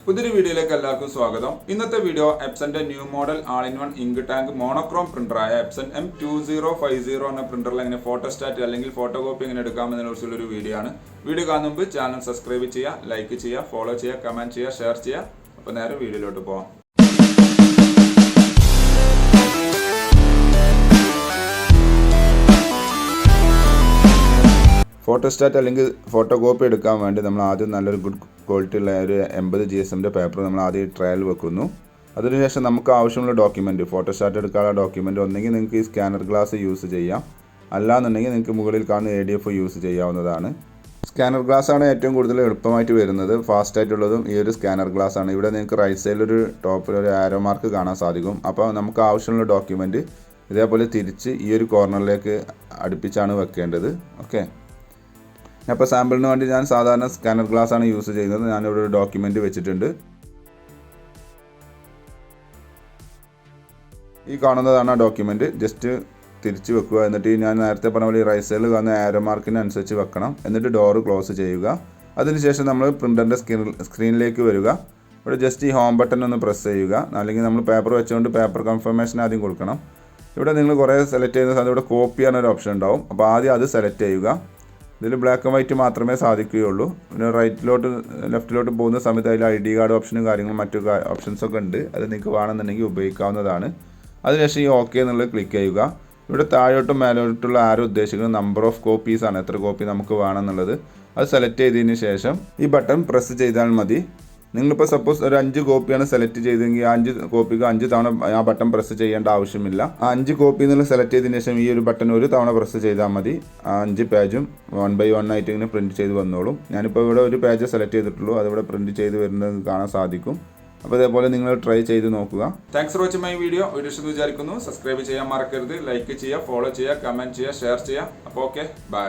പുതിയൊരു വീഡിയോയിലേക്ക് എല്ലാവർക്കും സ്വാഗതം. ഇന്നത്തെ വീഡിയോ എപ്സന്റെ new model all in one ink tank monochrome പ്രിന്ററായ എപ്സൺ M2050 എന്ന പ്രിന്ററിൽ എങ്ങനെ ഫോട്ടോസ്റ്റാറ്റ് അല്ലെങ്കിൽ ഫോട്ടോകോപ്പി എങ്ങനെ എടുക്കാമെന്നതിനെ കുറിച്ചുള്ള ഒരു വീഡിയോ ആണ്. വീഡിയോ കാണുന്ന മുമ്പ് ചാനൽ സബ്സ്ക്രൈബ് ചെയ്യുക, ലൈക്ക് ചെയ്യുക, ഫോളോ ചെയ്യുക, കമന്റ് ചെയ്യുക, ഷെയർ ചെയ്യുക. അപ്പോൾ നേരെ വീഡിയോയിലോട്ട് പോകാം. ഫോട്ടോസ്റ്റാറ്റ് അല്ലെങ്കിൽ ഫോട്ടോകോപ്പി എടുക്കാൻ വേണ്ടി നമ്മൾ ആദ്യം നല്ലൊരു ഗുഡ് ക്വാളിറ്റി ഉള്ള ഒരു 80 GSM പേപ്പർ നമ്മൾ ആദ്യം ട്രയൽ വെക്കുന്നു. അതിനുശേഷം നമുക്ക് ആവശ്യമുള്ള ഡോക്യുമെൻറ്റ് ഫോട്ടോസ്റ്റാറ്റ് എടുക്കാനുള്ള ഡോക്യുമെൻറ്റ് ഒന്നെങ്കിൽ നിങ്ങൾക്ക് ഈ സ്കാനർ ഗ്ലാസ് യൂസ് ചെയ്യാം, അല്ലാന്നുണ്ടെങ്കിൽ നിങ്ങൾക്ക് മുകളിൽ കാണുന്ന ADF യൂസ് ചെയ്യാവുന്നതാണ്. സ്കാനർ ഗ്ലാസ് ആണ് ഏറ്റവും കൂടുതൽ എളുപ്പമായിട്ട് വരുന്നത്. ഫാസ്റ്റ് ആയിട്ടുള്ളതും ഈ ഒരു സ്കാനർ ഗ്ലാസ് ആണ്. ഇവിടെ നിങ്ങൾക്ക് റൈറ്റ് സൈഡിലൊരു ടോപ്പിലൊരു ആരോ മാർക്ക് കാണാൻ സാധിക്കും. അപ്പോൾ നമുക്ക് ആവശ്യമുള്ള ഡോക്യുമെൻറ്റ് ഇതേപോലെ തിരിച്ച് ഈ ഒരു കോർണറിലേക്ക് അടുപ്പിച്ചാണ് വെക്കേണ്ടത്. ഓക്കെ, അപ്പോൾ സാമ്പിളിന് വേണ്ടി ഞാൻ സാധാരണ സ്കാനർ ഗ്ലാസ് ആണ് യൂസ് ചെയ്യുന്നത്. ഞാനിവിടെ ഒരു ഡോക്യുമെൻറ്റ് വെച്ചിട്ടുണ്ട്. ഈ കാണുന്നതാണ് ആ ഡോക്യുമെൻറ്റ്. ജസ്റ്റ് തിരിച്ച് വെക്കുക. എന്നിട്ട് ഞാൻ നേരത്തെ പറഞ്ഞ പോലെ ഈ റൈറ്റ് സൈഡിൽ കാണുന്ന ആരോ മാർക്കിന് അനുസരിച്ച് വെക്കണം. എന്നിട്ട് ഡോറ് ക്ലോസ് ചെയ്യുക. അതിനുശേഷം നമ്മൾ പ്രിൻ്ററിൻ്റെ സ്ക്രീനിലേക്ക് വരിക. ഇവിടെ ജസ്റ്റ് ഈ ഹോം ബട്ടൺ ഒന്ന് പ്രസ് ചെയ്യുക. അല്ലെങ്കിൽ നമ്മൾ പേപ്പർ വെച്ചുകൊണ്ട് പേപ്പർ കൺഫർമേഷൻ ആദ്യം കൊടുക്കണം. ഇവിടെ നിങ്ങൾ കുറേ സെലക്ട് ചെയ്യുന്ന സമയത്ത് ഇവിടെ കോപ്പി ചെയ്യാനൊരു ഓപ്ഷൻ ഉണ്ടാവും. അപ്പോൾ ആദ്യം അത് സെലക്ട് ചെയ്യുക. ഇതിൽ ബ്ലാക്ക് ആൻഡ് വൈറ്റ് മാത്രമേ സാധിക്കുകയുള്ളൂ. പിന്നെ ലെഫ്റ്റിലോട്ട് പോകുന്ന സമയത്ത് അതിൽ ID കാർഡ് ഓപ്ഷനും കാര്യങ്ങളും മറ്റു ഓപ്ഷൻസൊക്കെ ഉണ്ട്. അത് നിങ്ങൾക്ക് വേണമെന്നുണ്ടെങ്കിൽ ഉപയോഗിക്കാവുന്നതാണ്. അതിനുശേഷം ഈ OK എന്നുള്ളത് ക്ലിക്ക് ചെയ്യുക. ഇവിടെ താഴോട്ടും മേലോട്ടുള്ള ആരോ ഉദ്ദേശിക്കുന്നത് നമ്പർ ഓഫ് കോപ്പീസ് ആണ്, എത്ര കോപ്പി നമുക്ക് വേണമെന്നുള്ളത്. അത് സെലക്ട് ചെയ്തതിന് ശേഷം ഈ ബട്ടൺ പ്രസ് ചെയ്താൽ മതി. നിങ്ങളിപ്പോൾ സപ്പോസ് ഒരു 5 കോപ്പിയാണ് സെലക്ട് ചെയ്തെങ്കിൽ ആ 5 കോപ്പിക്ക് 5 തവണ ആ ബട്ടൺ പ്രസ് ചെയ്യേണ്ട ആവശ്യമില്ല. ആ 5 കോപ്പി എന്നുള്ള സെലക്ട് ചെയ്തതിന് ശേഷം ഈ ഒരു ബട്ടൺ ഒരു തവണ പ്രസ് ചെയ്താൽ മതി. ആ 5 പേജും 1 by 1 ആയിട്ട് ഇങ്ങനെ പ്രിൻറ്റ് ചെയ്ത് വന്നോളും. ഞാനിപ്പോൾ ഇവിടെ ഒരു പേജ് സെലക്ട് ചെയ്തിട്ടുള്ളൂ. അതിവിടെ പ്രിൻറ്റ് ചെയ്ത് വരുന്നത് കാണാൻ സാധിക്കും. അപ്പോൾ ഇതേപോലെ നിങ്ങൾ ട്രൈ ചെയ്ത് നോക്കുക. Thanks for watching my video. വിചാരിക്കുന്നു. സബ്സ്ക്രൈബ് ചെയ്യാൻ മറക്കരുത്. ലൈക്ക് ചെയ്യുക, ഫോളോ ചെയ്യുക, കമൻറ്റ് ചെയ്യുക, ഷെയർ ചെയ്യുക. അപ്പോൾ ഓക്കെ, ബൈ.